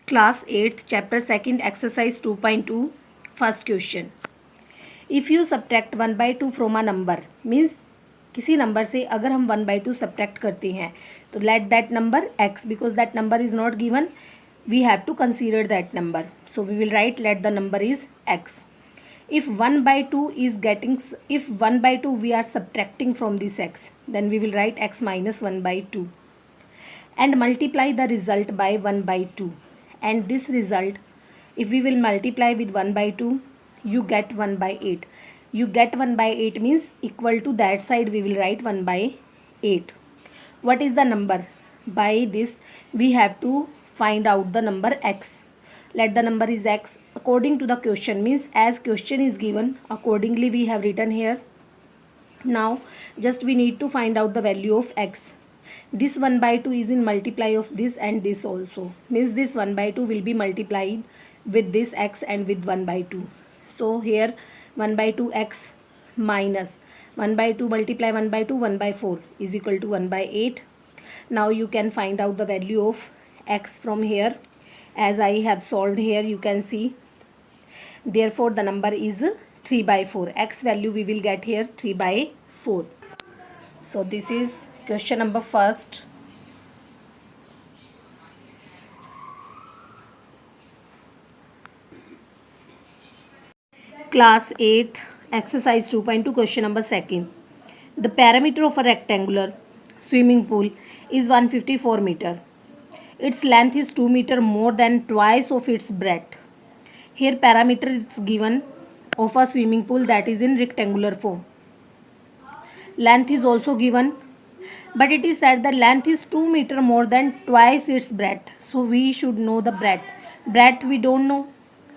Class 8th chapter 2nd exercise 2.2 first question. If you subtract 1/2 from a number means किसी number से अगर हम 1/2 subtract करते हैं तो let that number x because that number is not given, we have to consider that number, so we will write let the number is x. If 1/2 we are subtracting from this x, then we will write x minus 1/2 and multiply the result by 1/2, and this result if we will multiply with 1/2 you get 1/8. You get 1/8 means equal to that side we will write 1/8. What is the number? By this we have to find out the number x. Let the number is x according to the question means as question is given accordingly we have written here. Now just we need to find out the value of x. This 1/2 is in multiply of this and this also means this 1/2 will be multiplied with this x and with 1/2. So here 1/2 x minus 1/2 multiply 1/2 1/4 is equal to 1/8. Now you can find out the value of x from here. As I have solved here you can see, therefore the number is 3/4. X value we will get here 3/4. So this is question number first. Class 8th exercise 2.2 question number second. The perimeter of a rectangular swimming pool is 154 meter. Its length is 2 meter more than twice of its breadth. Here perimeter is given of a swimming pool that is in rectangular form. Length is also given, but it is said the length is 2 meter more than twice its breadth. So we should know the breadth. Breadth we don't know.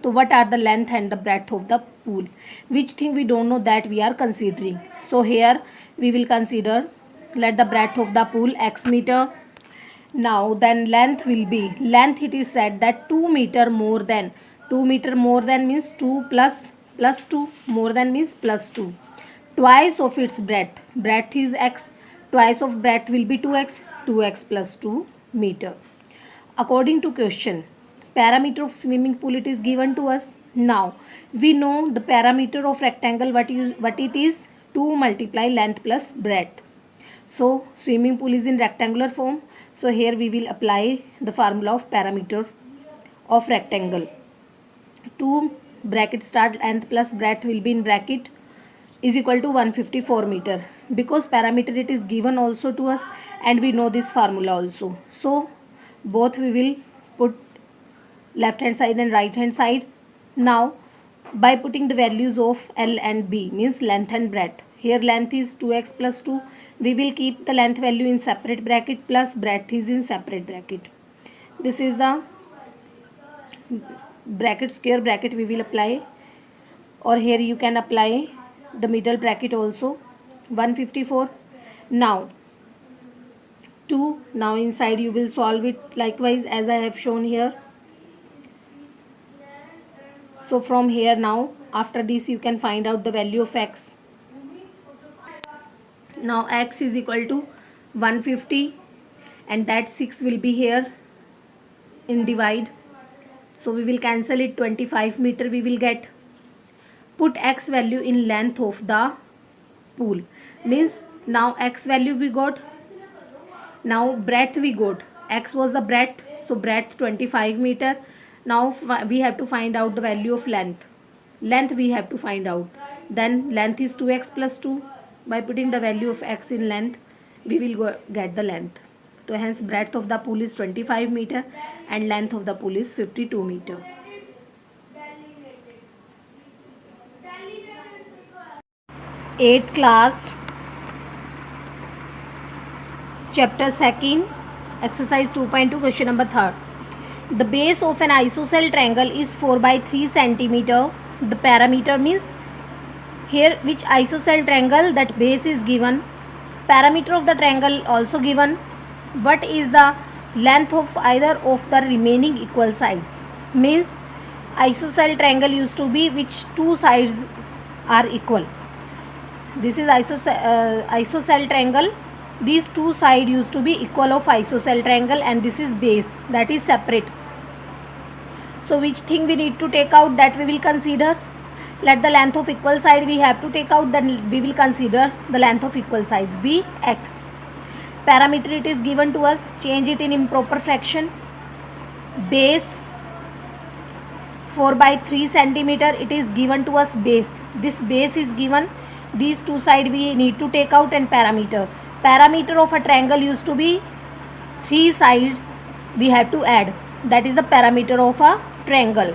So what are the length and the breadth of the pool? Which thing we don't know that we are considering. So here we will consider let the breadth of the pool x meter. Now then length will be, length it is said that 2 meter more than, 2 meter more than means 2 plus 2, more than means plus 2. Twice of its breadth, breadth is x, twice of breadth will be 2x, 2x plus 2 meter. According to question, parameter of swimming pool it is given to us. Now we know the parameter of rectangle what it is, 2 multiply length plus breadth. So swimming pool is in rectangular form, so here we will apply the formula of parameter of rectangle. 2 bracket start length plus breadth will be in bracket is equal to 154 meter. Because parameter it is given also to us and we know this formula also, so both we will put left hand side and right hand side. Now by putting the values of L and B means length and breadth, here length is 2x plus 2, we will keep the length value in separate bracket plus breadth is in separate bracket. This is the bracket, square bracket we will apply, or here you can apply the middle bracket also. 154. Now 2, now inside you will solve it likewise as I have shown here. So from here now after this you can find out the value of x. Now x is equal to 150 and that 6 will be here in divide, so we will cancel it, 25 meter we will get. Put x value in length of the pool means now x value we got, now breadth we got, x was the breadth, so breadth 25 meter. Now we have to find out the value of length. Length we have to find out, then length is 2x plus 2. By putting the value of x in length we will get the length. So hence breadth of the pool is 25 meter and length of the pool is 52 meter. Eighth class chapter 2nd exercise 2.2 question number 3rd. The base of an isosceles triangle is 4/3 centimeter. The parameter means here which isosceles triangle that base is given, parameter of the triangle also given. What is the length of either of the remaining equal sides means isosceles triangle used to be which two sides are equal. This is isosceles triangle, these two sides used to be equal of isosceles triangle and this is base that is separate. So which thing we need to take out, that we will consider? Let the length of equal side we have to take out, then we will consider the length of equal sides be x. Parameter it is given to us, change it in improper fraction. Base 4/3 centimeter, it is given to us base. This base is given, these two side we need to take out, and parameter of a triangle used to be 3 sides we have to add, that is the parameter of a triangle.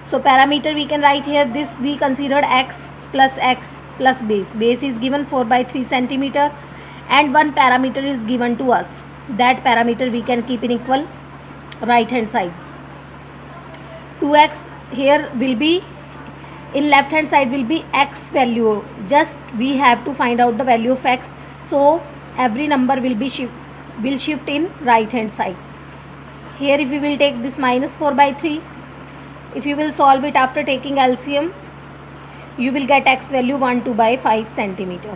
So parameter we can write here, this we considered x plus base. Base is given 4/3 centimeter and one parameter is given to us. That parameter we can keep in equal right hand side. 2x here will be, in left hand side will be x value, just we have to find out the value of x. So every number will be shift in right hand side. Here if we will take this minus 4/3, if you will solve it after taking LCM, you will get x value 1/2/5 centimeter.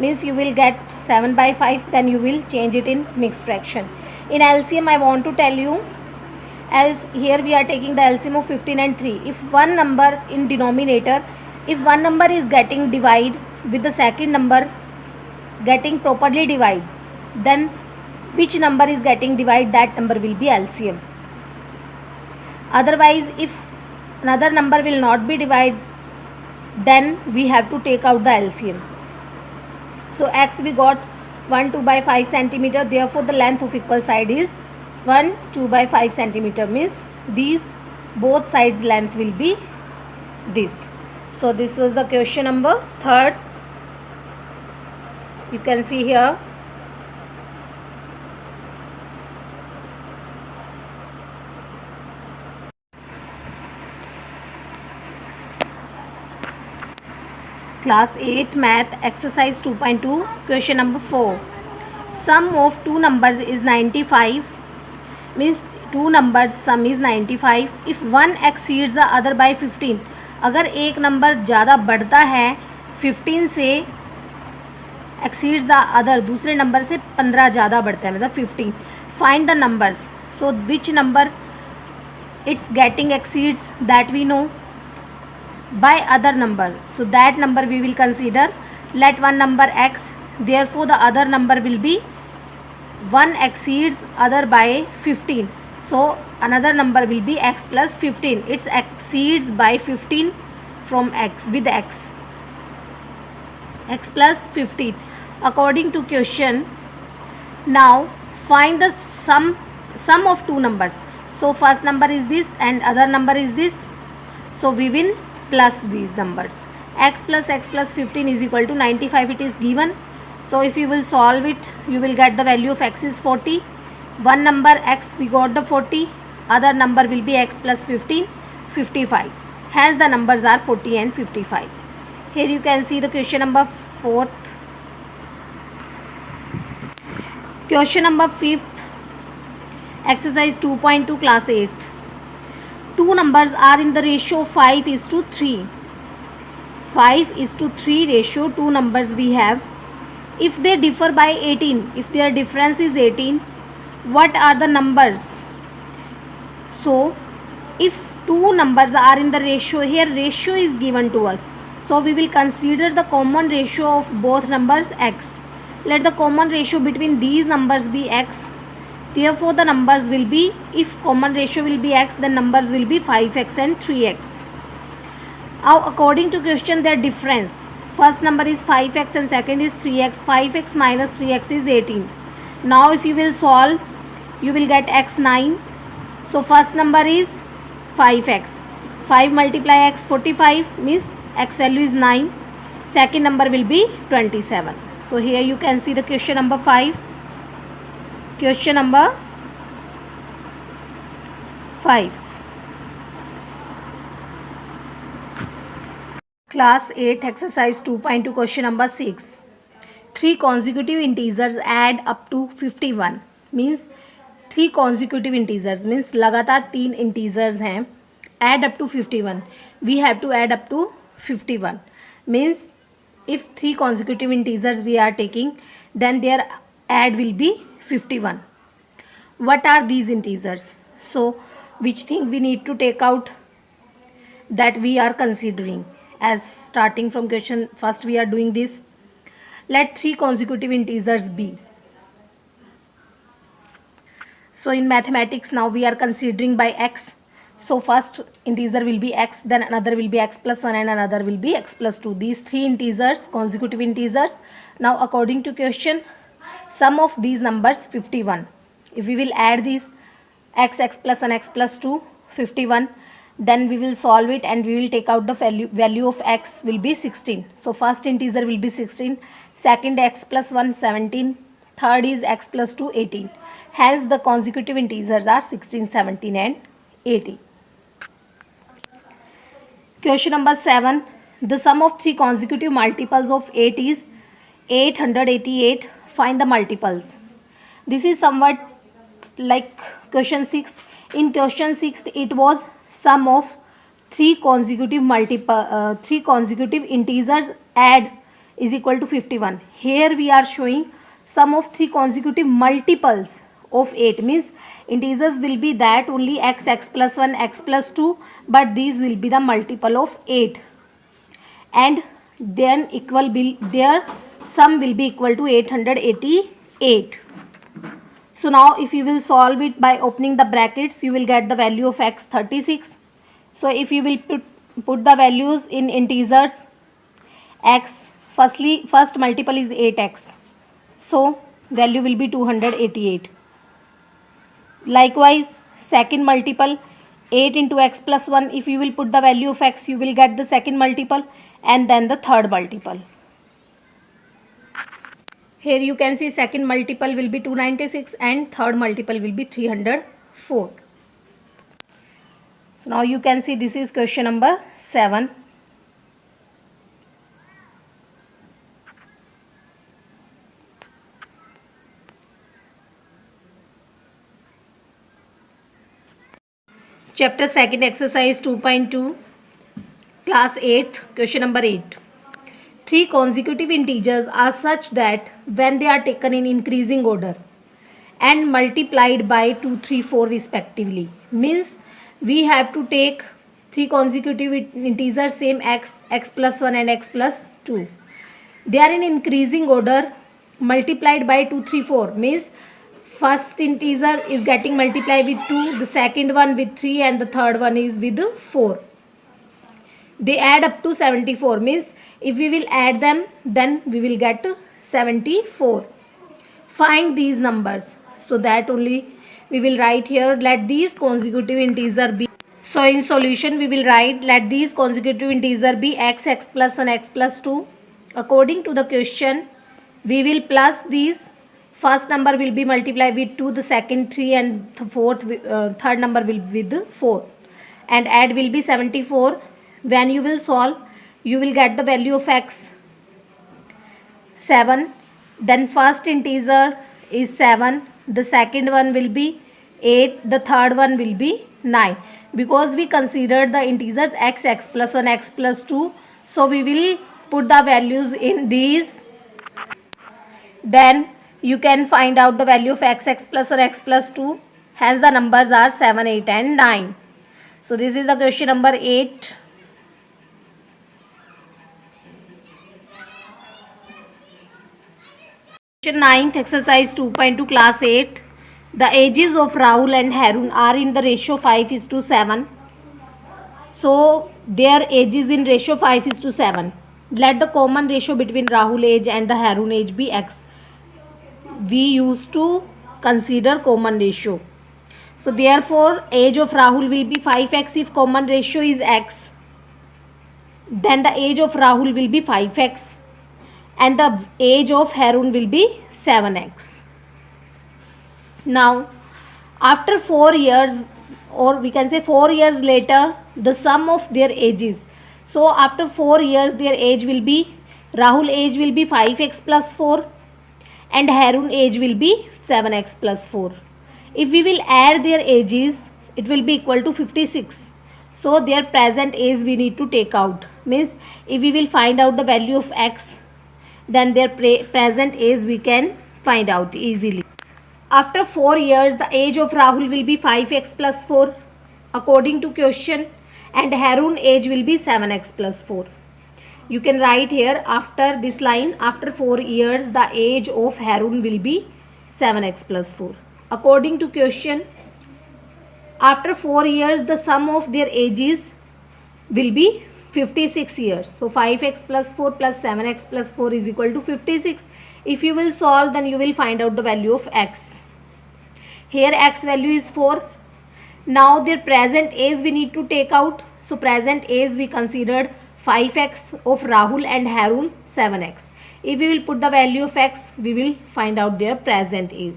Means you will get 7/5, then you will change it in mixed fraction. In LCM I want to tell you, as here we are taking the LCM of 15 and 3. If one number in denominator, if one number is getting divide with the second number getting properly divide, then which number is getting divide, that number will be LCM. Otherwise if another number will not be divide, then we have to take out the LCM. So x we got 1/2/5 centimeter, therefore the length of equal side is 1/2/5 centimeter, means these both sides length will be this. So this was the question number 3rd. You can see here. Class 8 Math Exercise 2.2 Question number 4. Sum of two numbers is 95. Means two numbers sum is 95. If one exceeds the other by 15, अगर एक number ज़्यादा बढ़ता है 15 से, exceeds the other दूसरे number से 15 ज़्यादा बढ़ता है, मतलब 15. Find the numbers. So which number it's getting exceeds, that we know by other number. So that number we will consider. Let one number x, therefore the other number will be 1 exceeds other by 15. So another number will be x plus 15. It exceeds by 15 from x with x plus 15 according to question. Now find the sum of two numbers. So first number is this and other number is this. So we will plus these numbers. X plus 15 is equal to 95, it is given. So if you will solve it, you will get the value of x is 40. One number x we got the 40, other number will be x plus 15, 55. Hence the numbers are 40 and 55. Here you can see the question number 4th. Question number 5th. Exercise 2.2 class 8th. Two numbers are in the ratio 5:3. 5:3 ratio, two numbers we have. If they differ by 18, if their difference is 18, what are the numbers? So if two numbers are in the ratio, here ratio is given to us. So we will consider the common ratio of both numbers x. Let the common ratio between these numbers be x. Therefore the numbers will be, if common ratio will be x, then numbers will be 5x and 3x. Now according to question, their difference, first number is 5x and second is 3x. 5x minus 3x is 18. Now if you will solve, you will get x 9. So first number is 5x. 5 multiply x 45, means x value is 9. Second number will be 27. So here you can see the question number 5. Question number 5. Class 8 exercise 2.2 question number 6. 3 consecutive integers add up to 51. Means 3 consecutive integers means लगातार 3 integers हैं, add up to 51. We have to add up to 51. Means if 3 consecutive integers we are taking, then their add will be 51. What are these integers? So which thing we need to take out, that we are considering. As starting from question first we are doing this. Let three consecutive integers be. So in mathematics now we are considering by x. So first integer will be x, then another will be x plus 1 and another will be x plus 2. These three integers, consecutive integers. Now according to question, sum of these numbers 51. If we will add these x plus 1 x plus 2 51, then we will solve it and we will take out the value of x will be 16. So first integer will be 16, second x plus 1 17, third is x plus 2 18. Hence the consecutive integers are 16, 17 and 18. Question number 7. The sum of three consecutive multiples of 8 is 888. Find the multiples. This is somewhat like question 6. In question 6 it was sum of three consecutive integers add is equal to 51. Here we are showing sum of three consecutive multiples of 8, means integers will be that only x plus 1 x plus 2, but these will be the multiple of 8, and then equal their sum will be equal to 888. So now if you will solve it by opening the brackets, you will get the value of x 36. So if you will put the values in integers, x first multiple is 8x, so value will be 288. Likewise second multiple 8 into x plus 1, if you will put the value of x, you will get the second multiple and then the third multiple. Here you can see second multiple will be 296 and third multiple will be 304. So now you can see this is question number 7. Chapter 2nd, exercise 2.2, class 8th, question number 8. Three consecutive integers are such that when they are taken in increasing order and multiplied by 2, 3, 4 respectively, means we have to take three consecutive integers same x plus 1 and x plus 2. They are in increasing order multiplied by 2, 3, 4, means first integer is getting multiplied with 2, the second one with 3 and the third one is with 4. They add up to 74, means if we will add them then we will get 74. Find these numbers. So that only we will write here, let these consecutive integer be. So in solution we will write, let these consecutive integer be x plus 1 x plus 2. According to the question we will plus these. First number will be multiplied with 2, the second 3 and the third number will be with 4, and add will be 74. When you will solve, you will get the value of x 7. Then first integer is 7, the second one will be 8, the third one will be 9. Because we considered the integers x plus 1 x plus 2, so we will put the values in these. Then you can find out the value of x plus 1 x plus 2. Hence the numbers are 7, 8 and 9. So this is the question number 8. Question 9th, exercise 2.2, class 8. The ages of Rahul and Harun are in the ratio 5:7. So their ages in ratio 5:7. Let the common ratio between Rahul age and the Harun age be x. We used to consider common ratio. So therefore age of Rahul will be 5x if common ratio is x. Then the age of Rahul will be 5x and the age of Harun will be 7x. Now after 4 years, or we can say 4 years later, the sum of their ages. So after 4 years their age will be, Rahul age will be 5x plus 4 and Harun age will be 7x plus 4. If we will add their ages, it will be equal to 56. So their present age we need to take out. Means if we will find out the value of x, then their present age we can find out easily. After 4 years, the age of Rahul will be 5x plus 4 according to question, and Harun age will be 7x plus 4. You can write here after this line, after 4 years the age of Harun will be 7x plus 4. According to question, after 4 years the sum of their ages will be 56 years. So 5x plus 4 plus 7x plus 4 is equal to 56. If you will solve, then you will find out the value of x. Here x value is 4. Now their present age we need to take out. So present age we considered 5x of Rahul and Harun 7x. If we will put the value of x, we will find out their present age.